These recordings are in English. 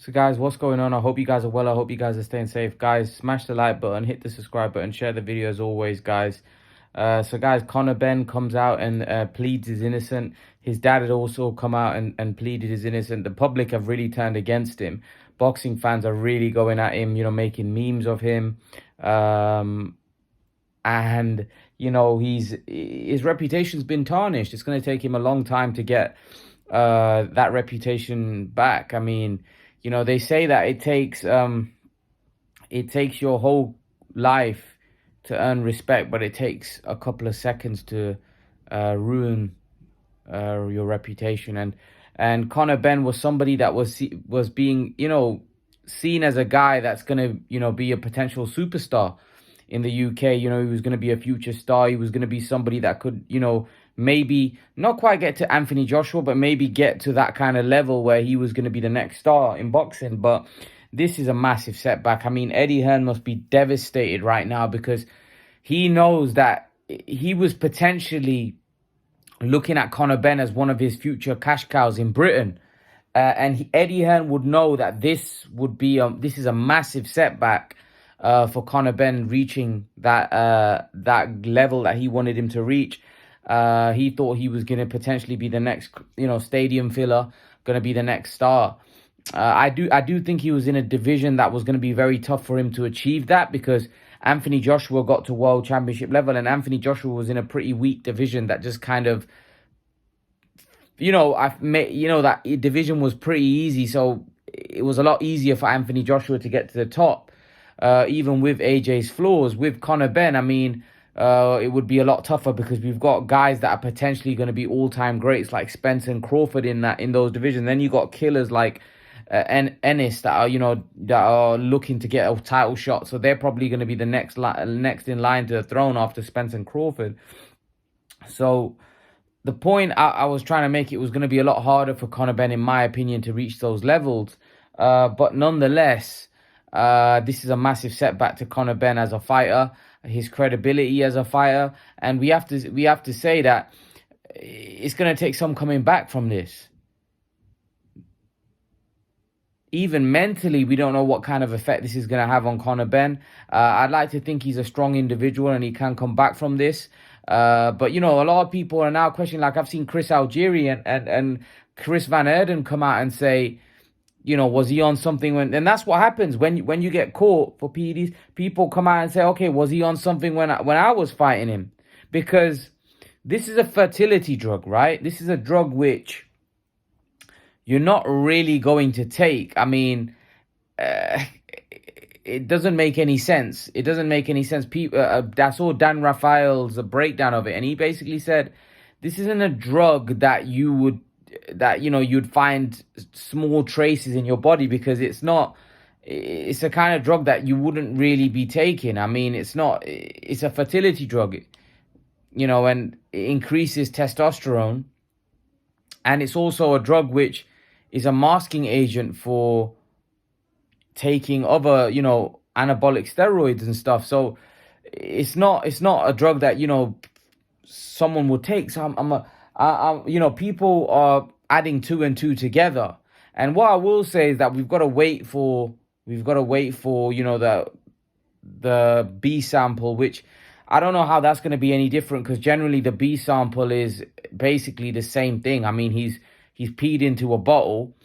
So guys, what's going on? I hope you guys are well. I hope you guys are staying safe. Guys, smash the like button, hit the subscribe button, share the video as always, guys. So guys, Conor Benn comes out and pleads his innocent. His dad had also come out and pleaded his innocent. The public have really turned against him. Boxing fans are really going at him, making memes of him. And his reputation's been tarnished. It's going to take him a long time to get that reputation back. I mean, they say that it takes your whole life to earn respect, but it takes a couple of seconds to ruin your reputation. And Conor Benn was somebody that was being seen as a guy that's gonna be a potential superstar in the UK. He was going to be a future star. He was going to be somebody that could maybe not quite get to Anthony Joshua, but maybe get to that kind of level where he was going to be the next star in boxing. But this is a massive setback. I mean, Eddie Hearn must be devastated right now because he knows that he was potentially looking at Conor Benn as one of his future cash cows in Britain. Eddie Hearn would know that this is a massive setback for Conor Benn reaching that level that he wanted him to reach. He thought he was going to potentially be the next, stadium filler, going to be the next star. I do think he was in a division that was going to be very tough for him to achieve that, because Anthony Joshua got to world championship level, and Anthony Joshua was in a pretty weak division that just kind of, that division was pretty easy. So it was a lot easier for Anthony Joshua to get to the top. Even with AJ's flaws. With Conor Benn, I mean, it would be a lot tougher because we've got guys that are potentially going to be all-time greats like Spence and Crawford in those divisions. Then you got killers like Ennis that are looking to get a title shot, so they're probably going to be the next in line to the throne after Spence and Crawford. So the point I was trying to make, it was going to be a lot harder for Conor Benn, in my opinion, to reach those levels. But nonetheless, this is a massive setback to Conor Benn as a fighter, his credibility as a fighter, and we have to say that it's going to take some coming back from this. Even mentally, we don't know what kind of effect this is going to have on Conor Benn. I'd like to think he's a strong individual and he can come back from this. But, a lot of people are now questioning, like I've seen Chris Algieri and Chris Van Erden come out and say, was he on something and that's what happens when you get caught for PEDs. People come out and say, okay, was he on something when I was fighting him? Because this is a fertility drug, right? This is a drug which you're not really going to take. I mean, it doesn't make any sense. It doesn't make any sense. I saw Dan Raphael's breakdown of it, and he basically said, this isn't a drug that you'd find small traces in your body, because it's a kind of drug that you wouldn't really be taking. I mean, it's a fertility drug, and it increases testosterone. And it's also a drug which is a masking agent for taking other, anabolic steroids and stuff. So it's not a drug that, someone would take. So people are adding two and two together. And what I will say is that we've got to wait for, the B sample, which I don't know how that's going to be any different, because generally the B sample is basically the same thing. I mean, he's peed into a bottle,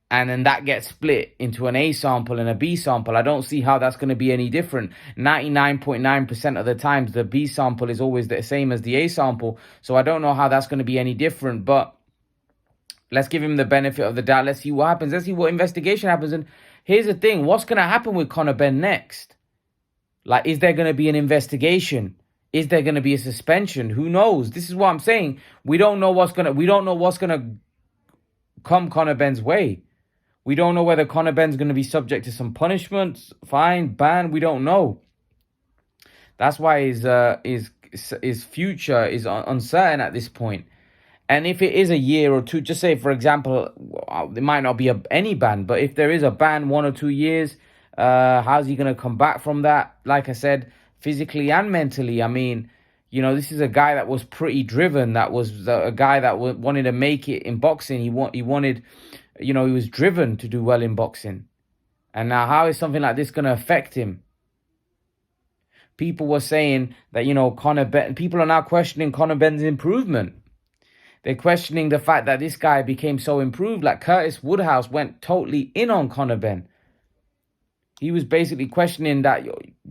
and then that gets split into an A sample and a B sample. I don't see how that's going to be any different. 99.9% of the times, the B sample is always the same as the A sample. So I don't know how that's going to be any different. But let's give him the benefit of the doubt. Let's see what happens. Let's see what investigation happens. And here's the thing. What's going to happen with Conor Benn next? Like, is there going to be an investigation? Is there going to be a suspension? Who knows? This is what I'm saying. We don't know what's going to come Conor Benn's way. We don't know whether Conor Benn's going to be subject to some punishments, fine, ban. We don't know. That's why his future is uncertain at this point. And if it is a year or two, just say, for example, there might not be any ban, but if there is a ban 1 or 2 years, how's he going to come back from that? Like I said, physically and mentally. I mean, this is a guy that was pretty driven. That was a guy that wanted to make it in boxing. He wanted, he was driven to do well in boxing. And now how is something like this going to affect him? People were saying that, Conor Benn, people are now questioning Conor Benn's improvement. They're questioning the fact that this guy became so improved. Like Curtis Woodhouse went totally in on Conor Benn. He was basically questioning that,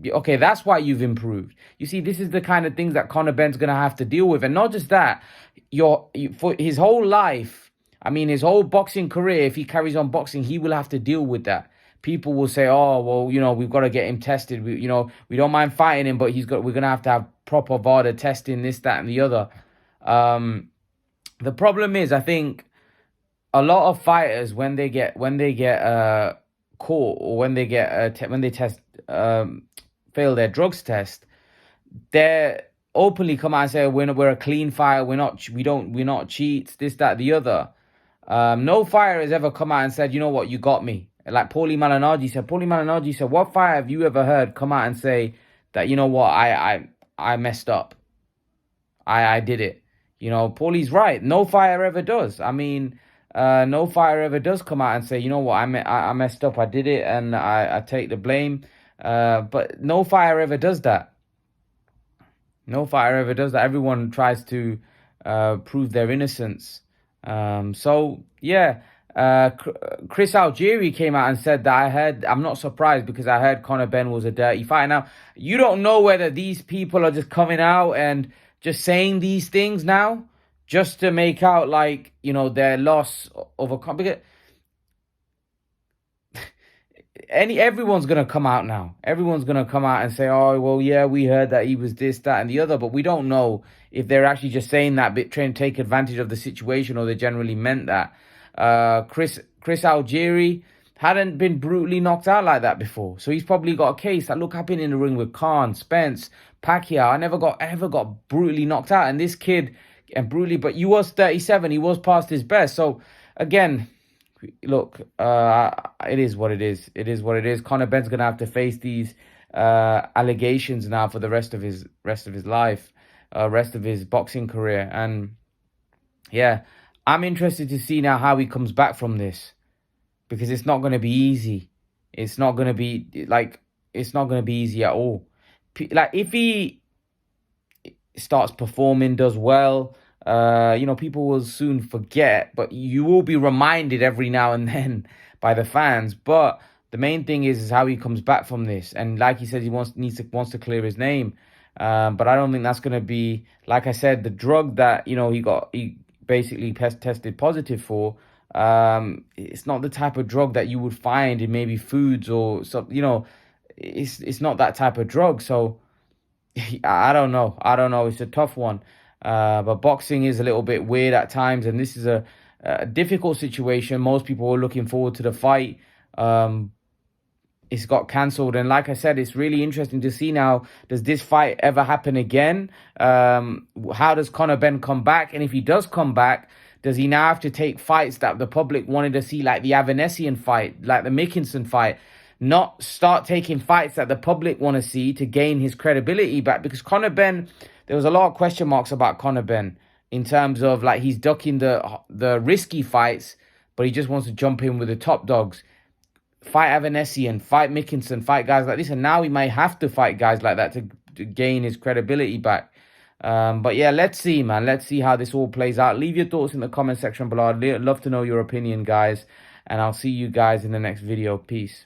okay, that's why you've improved. You see, this is the kind of things that Conor Benn's going to have to deal with. And not just that, for his whole life, I mean, his whole boxing career, if he carries on boxing, he will have to deal with that. People will say, oh, well, we've got to get him tested. We don't mind fighting him, but we're going to have proper VADA testing, this, that, and the other. The problem is, I think a lot of fighters, when they get caught, or when they fail their drugs test, they openly come out and say we're a clean fighter, we're not cheats, this, that, the other. No fighter has ever come out and said, you know what, you got me. Like Paulie Malignaggi said, what fighter have you ever heard come out and say that, you know what, I messed up, I did it. Paulie's right. No fighter ever does. I mean, no fighter ever does come out and say, you know what, I messed up, I did it, and I take the blame. But no fighter ever does that. No fighter ever does that. Everyone tries to prove their innocence. So, yeah. Chris Algieri came out and said that I'm not surprised because I heard Conor Benn was a dirty fighter. Now, you don't know whether these people are just coming out and just saying these things now just to make out like, their loss of a because everyone's going to come out now. Everyone's going to come out and say, oh, well, yeah, we heard that he was this, that, and the other, but we don't know if they're actually just saying that bit, trying to take advantage of the situation, or they generally meant that. Chris Algieri hadn't been brutally knocked out like that before. So he's probably got a case that, look, I've been in the ring with Khan, Spence, Pacquiao. I never got brutally knocked out. And this kid, and brutally, but he was 37. He was past his best. So again, look, it is what it is. It is what it is. Conor Benn's gonna have to face these allegations now for the rest of his life, rest of his boxing career. And yeah, I'm interested to see now how he comes back from this, because it's not going to be easy. It's not going to be easy at all. Like, if he starts performing, does well, people will soon forget, but you will be reminded every now and then by the fans. But the main thing is how he comes back from this. And like he said, he wants to clear his name. But I don't think that's going to be, like I said, the drug that, he basically tested positive for. It's not the type of drug that you would find in maybe foods or something, it's not that type of drug. So I don't know. It's a tough one. But boxing is a little bit weird at times, and this is a difficult situation. Most people were looking forward to the fight. It's got cancelled, and like I said, it's really interesting to see now, does this fight ever happen again? How does Conor Benn come back? And if he does come back, does he now have to take fights that the public wanted to see, like the Avanesian fight, like the Mickinson fight, not start taking fights that the public want to see to gain his credibility back? Because Conor Benn, there was a lot of question marks about Conor Benn in terms of, like, he's ducking the risky fights, but he just wants to jump in with the top dogs. Fight Avanesian, fight Mickinson, fight guys like this, and now he may have to fight guys like that to gain his credibility back. But yeah, let's see, man. Let's see how this all plays out. Leave your thoughts in the comment section below. I'd love to know your opinion, guys, and I'll see you guys in the next video. Peace.